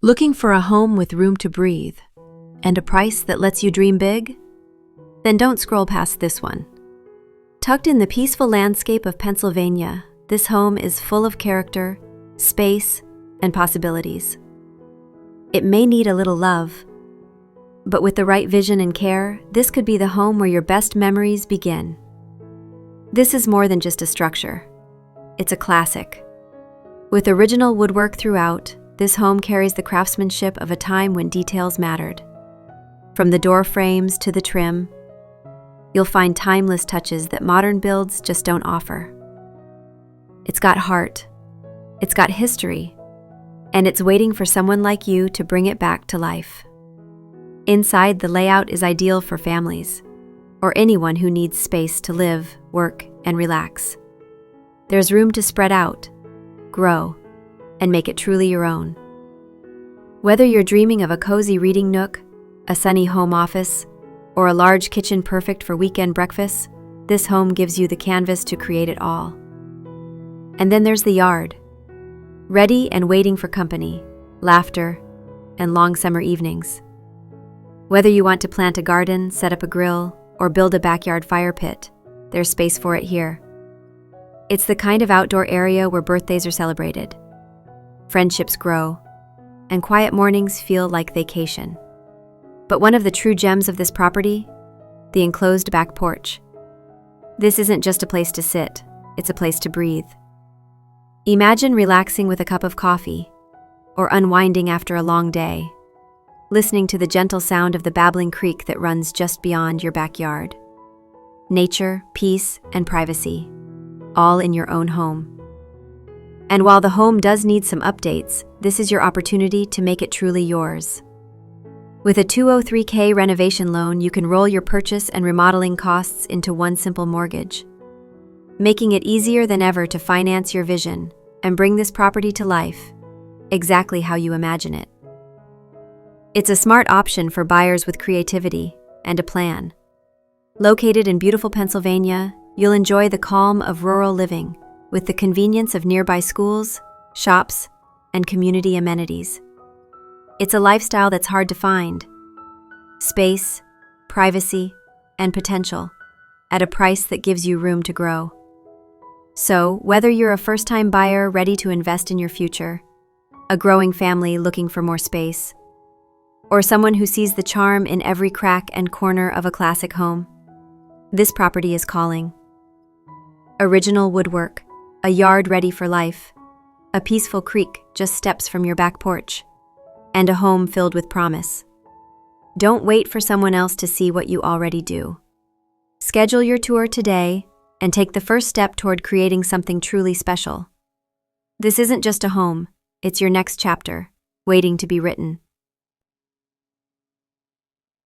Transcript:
Looking for a home with room to breathe and a price that lets you dream big? Then don't scroll past this one. Tucked in the peaceful landscape of Pennsylvania, this home is full of character, space, and possibilities. It may need a little love, but with the right vision and care, this could be the home where your best memories begin. This is more than just a structure. It's a classic. With original woodwork throughout, this home carries the craftsmanship of a time when details mattered. From the door frames to the trim, you'll find timeless touches that modern builds just don't offer. It's got heart, it's got history, and it's waiting for someone like you to bring it back to life. Inside, the layout is ideal for families, or anyone who needs space to live, work, and relax. There's room to spread out, grow, and make it truly your own. Whether you're dreaming of a cozy reading nook, a sunny home office, or a large kitchen perfect for weekend breakfasts, this home gives you the canvas to create it all. And then there's the yard, ready and waiting for company, laughter, and long summer evenings. Whether you want to plant a garden, set up a grill, or build a backyard fire pit, there's space for it here. It's the kind of outdoor area where birthdays are celebrated, friendships grow, and quiet mornings feel like vacation. But one of the true gems of this property, the enclosed back porch. This isn't just a place to sit, it's a place to breathe. Imagine relaxing with a cup of coffee, or unwinding after a long day, listening to the gentle sound of the babbling creek that runs just beyond your backyard. Nature, peace, and privacy, all in your own home. And while the home does need some updates, this is your opportunity to make it truly yours. With a $203K renovation loan, you can roll your purchase and remodeling costs into one simple mortgage, making it easier than ever to finance your vision and bring this property to life exactly how you imagine it. It's a smart option for buyers with creativity and a plan. Located in beautiful Pennsylvania, you'll enjoy the calm of rural living with the convenience of nearby schools, shops, and community amenities. It's a lifestyle that's hard to find. Space, privacy, and potential at a price that gives you room to grow. So, whether you're a first-time buyer ready to invest in your future, a growing family looking for more space, or someone who sees the charm in every crack and corner of a classic home, this property is calling. Original woodwork, a yard ready for life, a peaceful creek just steps from your back porch, and a home filled with promise. Don't wait for someone else to see what you already do. Schedule your tour today and take the first step toward creating something truly special. This isn't just a home, it's your next chapter, waiting to be written.